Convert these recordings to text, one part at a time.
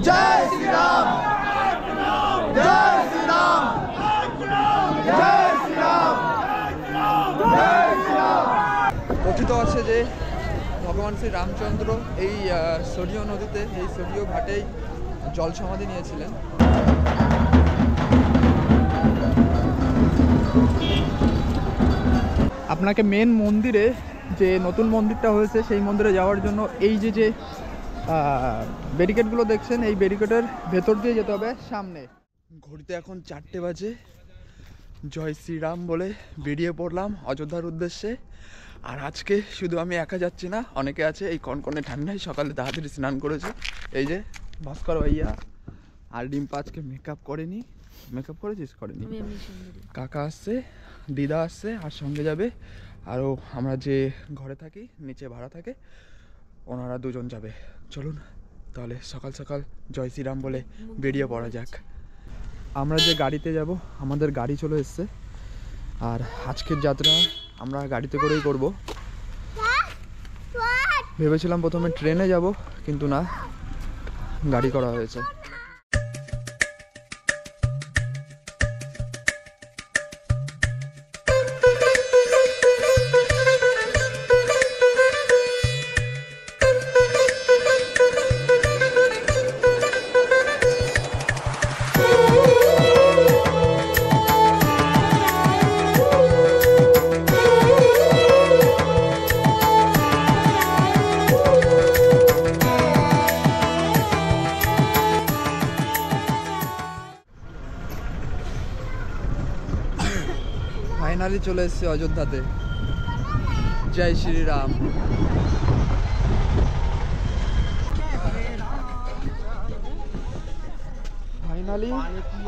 জয় শ্রীরাম, জয় শ্রীরাম, জয় শ্রীরাম, জয় শ্রীরাম। কথিত আছে যে ভগবান শ্রী রামচন্দ্র এই সরিয় নদীতে, এই সরিয় ঘাটেই জল সমাধি নিয়েছিলেন। আপনাকে মেন মন্দিরে, যে নতুন মন্দিরটা হয়েছে সেই মন্দিরে যাওয়ার জন্য এই যে ব্যারিকেডগুলো দেখছেন, এই ব্যারিকেডের ভেতর দিয়ে যেতে হবে সামনে। ঘড়িতে এখন 4টে বাজে। জয় শ্রীরাম বলে বেরিয়ে পড়লাম অযোধ্যার উদ্দেশ্যে। আর আজকে শুধু আমি একা যাচ্ছি না, অনেকে আছে। এই কনকনে ঠান্ডায় সকালে তাড়াতাড়ি স্নান করেছে। এই যে ভাস্কর ভাইয়া আর ডিম্পা আজকে মেকআপ করেনি। মেকআপ করেছিস? করেনি। কাকা আসছে, দিদা আসছে, আর সঙ্গে যাবে আরও আমরা যে ঘরে থাকি, নিচে ভাড়া থাকে, ওনারা দুজন যাবে। চলুন তাহলে সকাল সকাল জয় শ্রীরাম বলে বেরিয়ে পড়া যাক। আমরা যে গাড়িতে যাব, আমাদের গাড়ি চলে এসছে। আর আজকের যাত্রা আমরা গাড়িতে করেই করব। ভেবেছিলাম প্রথমে ট্রেনে যাব, কিন্তু না, গাড়ি করা হয়েছে। ফাইনালি চলে এসেছি অযোধ্যাতে। জয় শ্রীরাম। ফাইনালি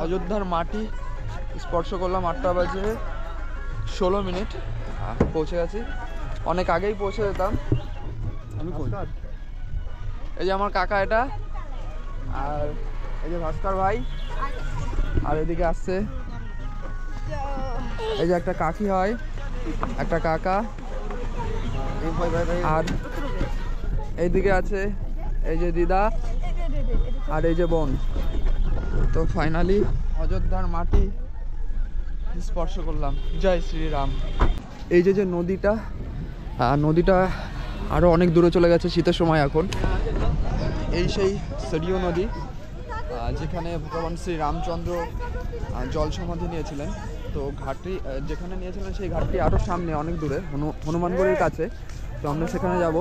অযোধ্যার মাটি স্পর্শ করলাম। 8টা বাজে 16 মিনিট পৌঁছে গেছি। অনেক আগেই পৌঁছে যেতাম আমি। এই যে আমার কাকা, এটা, আর এই যে ভাস্কর ভাই, আর এদিকে আসছে এই যে একটা কাকি হয়, একটা কাকা, আর এইদিকে আছে এই যে দিদা, আর এই যে বোন। তো ফাইনালি অযোধ্যার মাটি স্পর্শ করলাম। জয় শ্রীরাম। এই যে নদীটা, নদীটা আরও অনেক দূরে চলে গেছে শীতের সময় এখন। এই সেই সরিয় নদী, যেখানে ভগবান শ্রী রামচন্দ্র জল সমাধি নিয়েছিলেন। তো ঘাটটি যেখানে নিয়েছিলেন সেই ঘাটটি আরও সামনে, অনেক দূরে, হনুমানগড়ির কাছে। তো আমরা সেখানে যাব।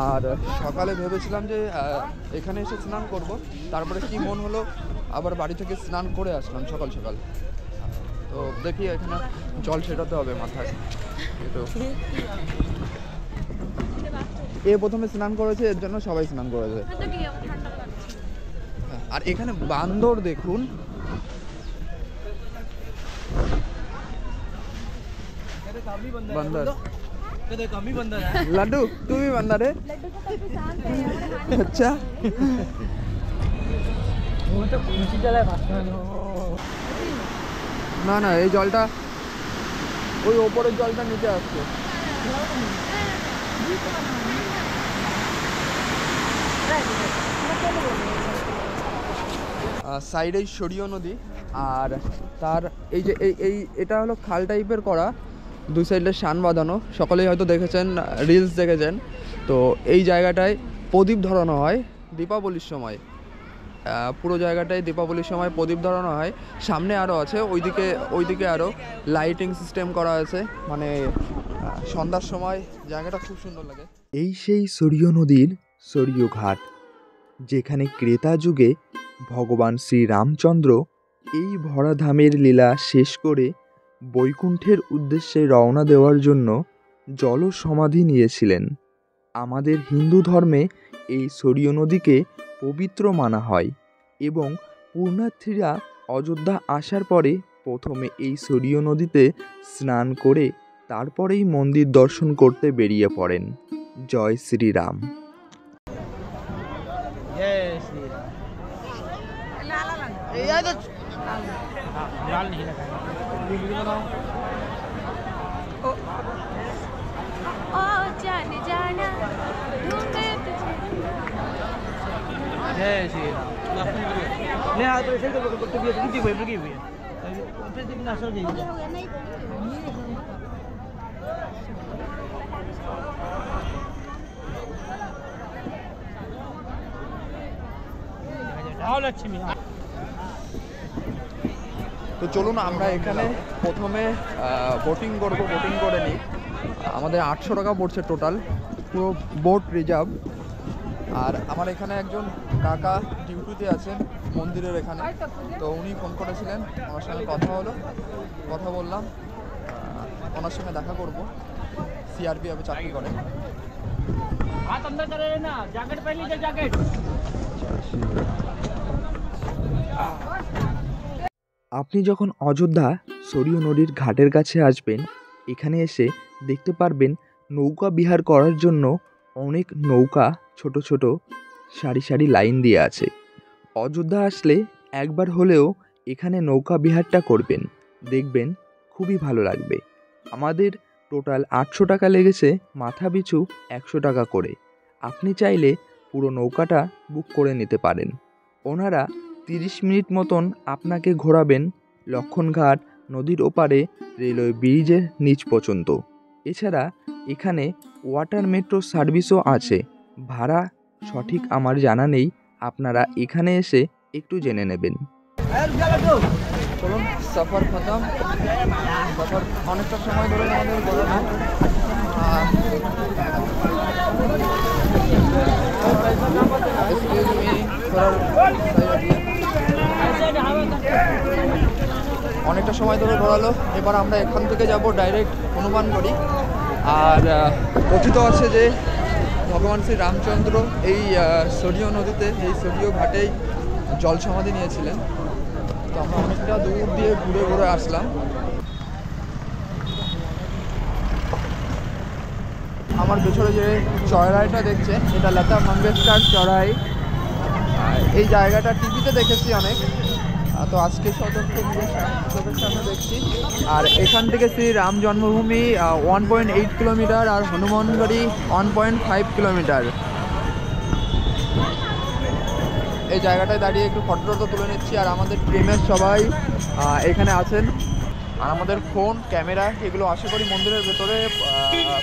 আর সকালে ভেবেছিলাম যে এখানে এসে স্নান করব, তারপরে কি মন হলো আবার বাড়ি থেকে স্নান করে আসলাম সকাল সকাল। তো দেখি এখানে জল ছেটাতে হবে মাথায়। তো এ প্রথমে স্নান করেছে, এর জন্য সবাই স্নান করেছে। আর এখানে বান্দর দেখুন। बंदर कम ही बंदर है। लड्डू तू भी बंदर है? अच्छा वो तो ऊंची जगह है ना। ना এই জলটা ওই উপরের জলটা নিচে আসছে। সাইডে সরিয় নদী, আর তার এই যে এটা হলো খাল টাইপের করা, দুই সাইডে শান বাঁধানো। সকলেই হয়তো দেখেছেন, রিলস দেখেছেন। তো এই জায়গাটায় প্রদীপ ধরানো হয় দীপাবলির সময়। পুরো জায়গাটায় দীপাবলির সময় প্রদীপ ধরানো হয়। সামনে আরও আছে, ওইদিকে আরও লাইটিং সিস্টেম করা আছে। মানে সন্ধ্যার সময় জায়গাটা খুব সুন্দর লাগে। এই সেই সরিয় নদীর সরিয় ঘাট, যেখানে ক্রেতা যুগে ভগবান শ্রী রামচন্দ্র এই ভরাধামের লীলা শেষ করে বৈকুণ্ঠের উদ্দেশ্যে রওনা দেওয়ার জন্য জল সমাধি নিয়েছিলেন। আমাদের হিন্দু ধর্মে এই সরিয় নদীকে পবিত্র মানা হয় এবং পুণ্যার্থীরা অযোধ্যা আসার পরে প্রথমে এই সরিয় নদীতে স্নান করে তারপরেই মন্দির দর্শন করতে বেরিয়ে পড়েন। জয় শ্রীরাম। जय श्री राम नहीं आ तो ऐसे तो भी रुकी हुई है फिर कितना असर गई आओ लक्ष्मी তো চলুন আমরা এখানে প্রথমে বোটিং করব। বোটিং করে নিই। আমাদের 800 টাকা পড়ছে টোটাল, পুরো বোট রিজার্ভ। আর আমার এখানে একজন কাকা ডিউটিতে আছেন মন্দিরের এখানে, তো উনি ফোন করেছিলেন, আমার সঙ্গে কথা বললাম, ওনার সঙ্গে দেখা করব। সিআরপিএফে চাকরি করে। हाथ अंदर करे ना, जैकेट पहन लीजिए जैकेट। আপনি যখন অযোধ্যা সরিয়ু নদীর ঘাটের কাছে আসবেন, এখানে এসে দেখতে পারবেন নৌকা বিহার করার জন্য অনেক নৌকা ছোট ছোট সারি সারি লাইন দিয়ে আছে। অযোধ্যা আসলে একবার হলেও এখানে নৌকা বিহারটা করবেন, দেখবেন খুবই ভালো লাগবে। আমাদের টোটাল 800 টাকা লেগেছে, মাথা পিছু 100 টাকা করে। আপনি চাইলে পুরো নৌকাটা বুক করে নিতে পারেন। ওনারা 30 মিনিট মতন আপনাকে ঘোরাবেন লক্ষণঘাট নদীর ওপারে রেলওয়ে ব্রিজের নিচ পর্যন্ত। এছাড়া এখানে ওয়াটার মেট্রো সার্ভিসও আছে। ভাড়া সঠিক আমার জানা নেই, আপনারা এখানে এসে একটু জেনে নেবেন। চলুন, সফর খতম। সফর অনেকটা সময় ধরে আমাদের ঘোরানো। অনেকটা সময় ধরে ঘোরালো। এবার আমরা এখান থেকে যাব ডাইরেক্ট হনুমানগড়ি। আর কথিত আছে যে ভগবান শ্রী রামচন্দ্র এই সরিয়ু নদীতে, এই সরিয়ু ঘাটেই জল সমাধি নিয়েছিলেন। তো আমরা অনেকটা দূর দিয়ে ঘুরে ঘুরে আসলাম। আমার পেছনে যে চড়াইটা দেখছেন, এটা লতা মঙ্গেশকর চড়াই। এই জায়গাটা টিভিতে দেখেছি অনেক, তো আজকে সচক্ষে চোখের সামনে দেখছি। আর এখান থেকে শ্রী রাম জন্মভূমি 1.8 কিলোমিটার, আর হনুমানগড়ি 1.5 কিলোমিটার। এই জায়গাটায় দাঁড়িয়ে একটু ফটো তুলে নিচ্ছি। আর আমাদের টিমের সবাই এখানে আছেন। আর আমাদের ফোন, ক্যামেরা এগুলো আশা করি মন্দিরের ভেতরে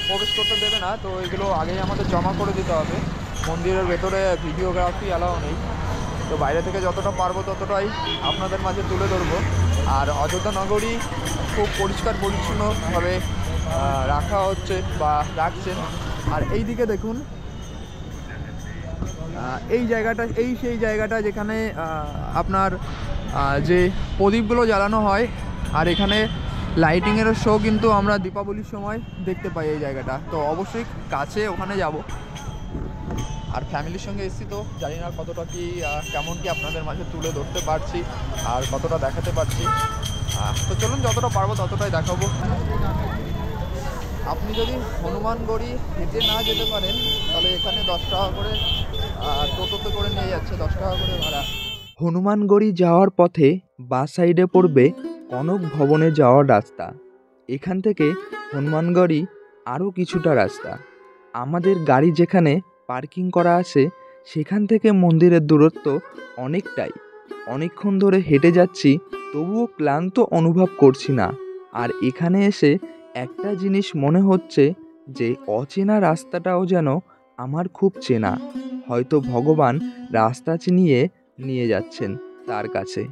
প্রবেশ করতে দেবে না, তো এগুলো আগেই আমাদের জমা করে দিতে হবে। মন্দিরের ভেতরে ভিডিওগ্রাফি অ্যালাউ নেই, তো বাইরে থেকে যতটা পারবো ততটাই আপনাদের মাঝে তুলে ধরবো। আর অযোধ্যা নগরী খুব পরিষ্কার পরিচ্ছন্নভাবে রাখা হচ্ছে বা রাখছেন। আর এই দিকে দেখুন, সেই জায়গাটা যেখানে আপনার যে প্রদীপগুলো জ্বালানো হয়। আর এখানে লাইটিংয়েরও শো কিন্তু আমরা দীপাবলির সময় দেখতে পাই এই জায়গাটা। তো অবশ্যই কাছে ওখানে যাব। আর ফ্যামিলির সঙ্গে এসেছি, তো জানি না কতটা কি কেমন কি আপনাদের মাঝে তুলে ধরতে পারছি আর কতটা দেখাতে পারছি। তো চলুন, যতটা পারবো ততটাই দেখাবো। আপনি যদি হনুমানগড়ি হেঁটে না যেতে পারেন, তাহলে এখানে 10 টাকা করে টোটোতে করে নিয়ে যাচ্ছে, 10 টাকা করে ভাড়া। হনুমানগড়ি যাওয়ার পথে বাঁ সাইডে পড়বে কনক ভবনে যাওয়ার রাস্তা। এখান থেকে হনুমানগড়ি আরও কিছুটা রাস্তা। আমাদের গাড়ি যেখানে পার্কিং করা আছে, সেখান থেকে মন্দিরের দূরত্ব অনেকটাই। অনেকক্ষণ ধরে হেঁটে যাচ্ছি, তবুও ক্লান্ত অনুভব করছি না। আর এখানে এসে একটা জিনিস মনে হচ্ছে যে অচেনা রাস্তাটাও যেন আমার খুব চেনা। হয়তো ভগবান রাস্তা চিনিয়ে নিয়ে যাচ্ছেন তার কাছে।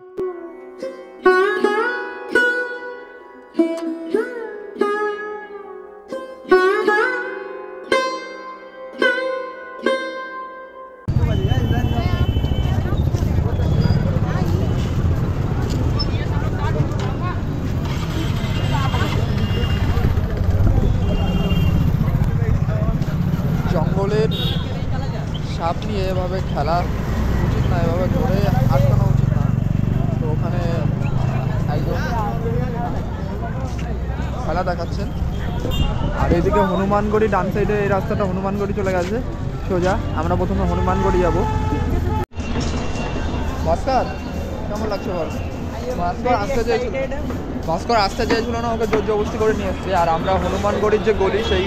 জঙ্গলের সাপ নিয়ে এভাবে খেলা উচিত না, এভাবে ধরে আটকানো উচিত না। তো ওখানে একদম খেলা দেখাচ্ছেন। আর এদিকে হনুমানগড়ি ডান সাইডে, এই রাস্তাটা হনুমানগড়ি চলে গেছে সোজা। আমরা প্রথমে হনুমানগড়ি যাব। ভাস্কর, কেমন লাগছে বল? ভাস্কর আসতে চাইছিল না, ওকে জোর জবরদস্তি করে নিয়ে এসছে। আর আমরা হনুমানগড়ির যে গলি, সেই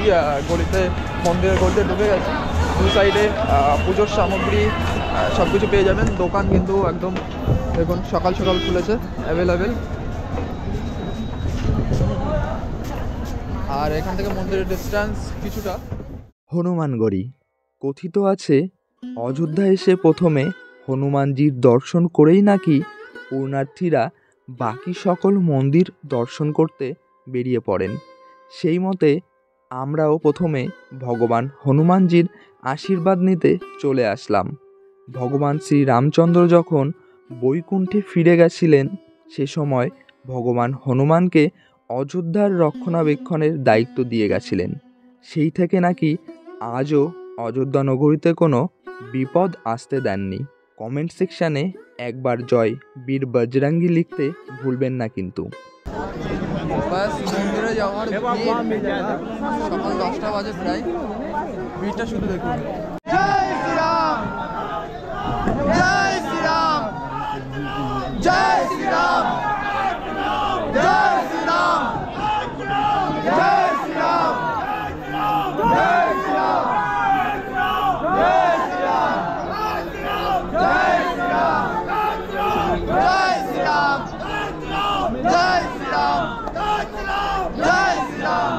গলিতে, মন্দিরের গলিতে ঢুকে গেছি। দু সাইডে পুজোর সামগ্রী সব কিছু পেয়ে যাবেন। দোকান কিন্তু একদম দেখুন সকাল সকাল খুলেছে, অ্যাভেলেবেল। আর এখান থেকে মন্দিরের ডিস্টেন্স কিছুটা। হনুমানগড়ি কথিত আছে অযোধ্যা এসে প্রথমে হনুমানজির দর্শন করেই নাকি পুণ্যার্থীরা বাকি সকল মন্দির দর্শন করতে বেরিয়ে পড়েন। সেই মতে আমরাও প্রথমে ভগবান হনুমানজির আশীর্বাদ নিতে চলে আসলাম। ভগবান শ্রী রামচন্দ্র যখন বৈকুণ্ঠে ফিরে গেছিলেন সে সময় ভগবান হনুমানকে অযোধ্যার রক্ষণাবেক্ষণের দায়িত্ব দিয়ে গেছিলেন। সেই থেকে নাকি আজও অযোধ্যা নগরীতে কোনো বিপদ আসতে দেননি। কমেন্ট সেকশানে একবার জয় বীর বজরঙ্গী লিখতে ভুলবেন না কিন্তু। বাস মন্দিরে যাওয়ার সকাল 10টা বাজে প্রায়। ভিড়টা শুধু দেখুন। জয় শ্রীরাম, জয় শ্রীরাম, জয় শ্রীরাম, জয় শ্রীরাম, জয় শ্রীরাম, জয় শ্রীরাম, জয় শ্রীরাম, জয় শ্রীরাম, জয় শ্রীরাম, জয় শ্রীরাম, জয় শ্রীরাম,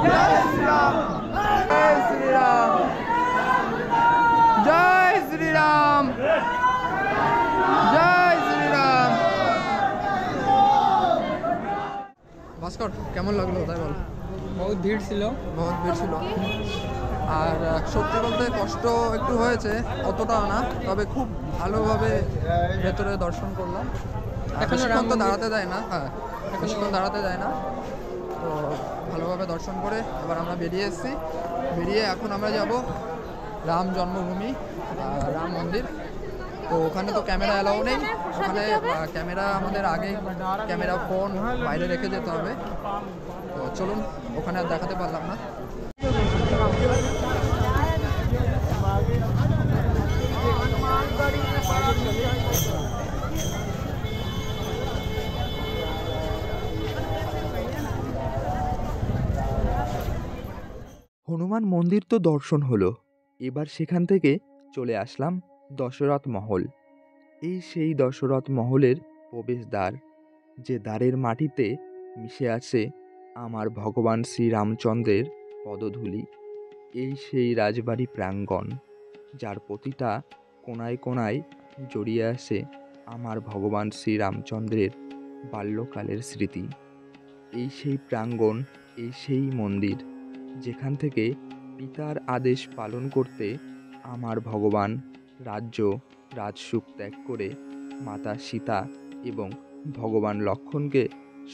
জয় শ্রীরাম, জয় শ্রীরাম, জয় শ্রীরাম, জয় শ্রীরাম। ভাস্কর কেমন লাগলো তাই বল? बहुत भीड़ ছিল। বহুত ভিড় ছিল। আর সত্যি বলতে কষ্ট একটু হয়েছে, অতটাও না, তবে খুব ভালোভাবে ভেতরে দর্শন করলাম। বেশিক্ষণ তো দাঁড়াতে দেয় না, হ্যাঁ বেশিক্ষণ দাঁড়াতে দেয় না, তো ভালোভাবে দর্শন করে এবার আমরা বেরিয়ে এসেছি। বেরিয়ে এখন আমরা যাব রাম জন্মভূমি, রাম মন্দির। তো ওখানে তো ক্যামেরা অ্যালাউ নেই, ওখানে ক্যামেরা আমাদের আগেই ক্যামেরা ফোন বাইরে রেখে যেতে হবে। তো চলুন, ওখানে আর দেখাতে পারলাম না। হনুমান মন্দির তো দর্শন হলো, এবার সেখান থেকে চলে আসলাম দশরথ মহল। এই সেই দশরথ মহলের প্রবেশদ্বার, যে দ্বারের মাটিতে মিশে আছে আমার ভগবান শ্রীরামচন্দ্রের পদধূলি। এই সেই রাজবাড়ি প্রাঙ্গণ, যার প্রতিটা কোণায় কোণায় জড়িয়ে আছে আমার ভগবান শ্রীরামচন্দ্রের বাল্যকালের স্মৃতি। এই সেই প্রাঙ্গণ, এই সেই মন্দির যেখান থেকে পিতার আদেশ পালন করতে আমার ভগবান রাজসুখ ত্যাগ করে মাতা সীতা এবং ভগবান লক্ষ্মণকে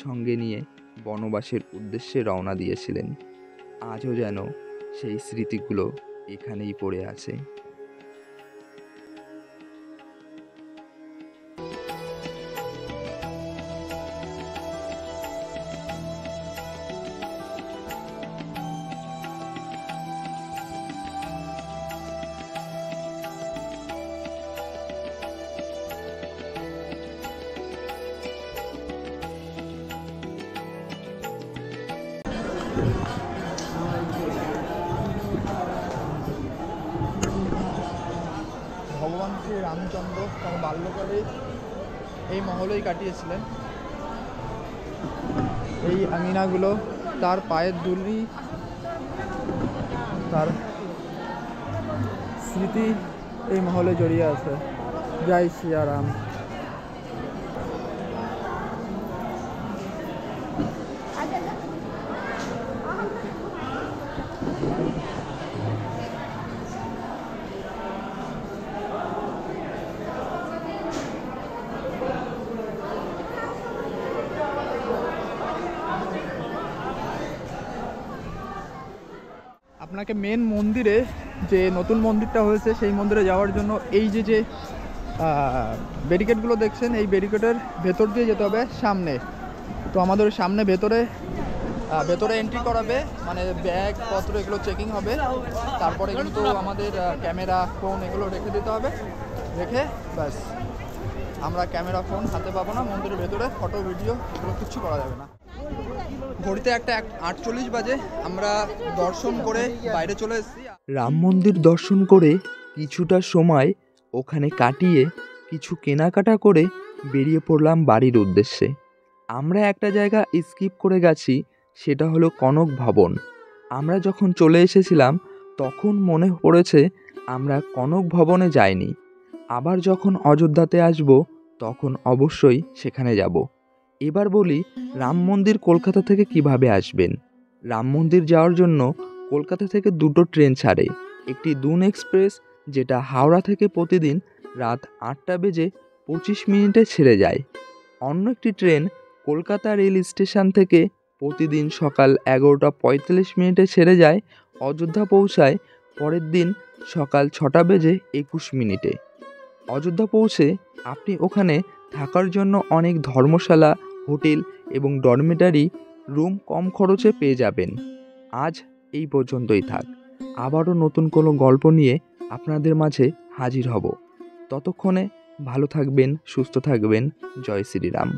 সঙ্গে নিয়ে বনবাসের উদ্দেশ্যে রওনা দিয়েছিলেন। আজও যেন সেই স্মৃতিগুলো এখানেই পড়ে আছে। ভগবান শ্রী রামচন্দ্র তার বাল্যকালে এই মহলেই কাটিয়েছিলেন। এই আঙিনাগুলো তার পায়ের ধুলি, তার স্মৃতি এই মহলে জড়িয়ে আছে। জয় শ্রীরাম। আপনাকে মেন মন্দিরে, যে নতুন মন্দিরটা হয়েছে সেই মন্দিরে যাওয়ার জন্য এই যে ব্যারিকেডগুলো দেখছেন, এই ব্যারিকেডের ভেতর দিয়ে যেতে হবে সামনে। তো আমাদের সামনে ভেতরে এন্ট্রি করাবে, মানে ব্যাগ পত্র এগুলো চেকিং হবে। তারপরে কিন্তু আমাদের ক্যামেরা ফোন এগুলো রেখে দিতে হবে। রেখে ব্যাস, আমরা ক্যামেরা ফোন হাতে পাবো না। মন্দিরের ভেতরে ফটো ভিডিও এগুলো কিচ্ছু করা যাবে না। ঘড়িতে একটা 8:40 বাজে। আমরা দর্শন করে বাইরে চলে এসেছি। রাম মন্দির দর্শন করে কিছুটা সময় ওখানে কাটিয়ে কিছু কেনাকাটা করে বেরিয়ে পড়লাম বাড়ির উদ্দেশ্যে। আমরা একটা জায়গা স্কিপ করে গেছি, সেটা হলো কনক ভবন। আমরা যখন চলে এসেছিলাম তখন মনে পড়েছে আমরা কনক ভবনে যাইনি। আবার যখন অযোধ্যাতে আসব তখন অবশ্যই সেখানে যাব। এবার বলি রাম মন্দির কলকাতা থেকে কিভাবে আসবেন। রাম মন্দির যাওয়ার জন্য কলকাতা থেকে দুটো ট্রেন ছাড়ে। একটি দুন এক্সপ্রেস, যেটা হাওড়া থেকে প্রতিদিন রাত 8:25 ছেড়ে যায়। অন্য একটি ট্রেন কলকাতা রেল স্টেশন থেকে প্রতিদিন সকাল 11:45 ছেড়ে যায়, অযোধ্যা পৌঁছায় পরের দিন সকাল 6:21। অযোধ্যা পৌঁছে আপনি ওখানে থাকার জন্য অনেক ধর্মশালা, হোটেল এবং ডরমিটারি রুম কম খরচে পেয়ে যাবেন। আজ এই পর্যন্তই থাক। আবারও নতুন কোনো গল্প নিয়ে আপনাদের মাঝে হাজির হব। ততক্ষণে ভালো থাকবেন, সুস্থ থাকবেন। জয় শ্রীরাম।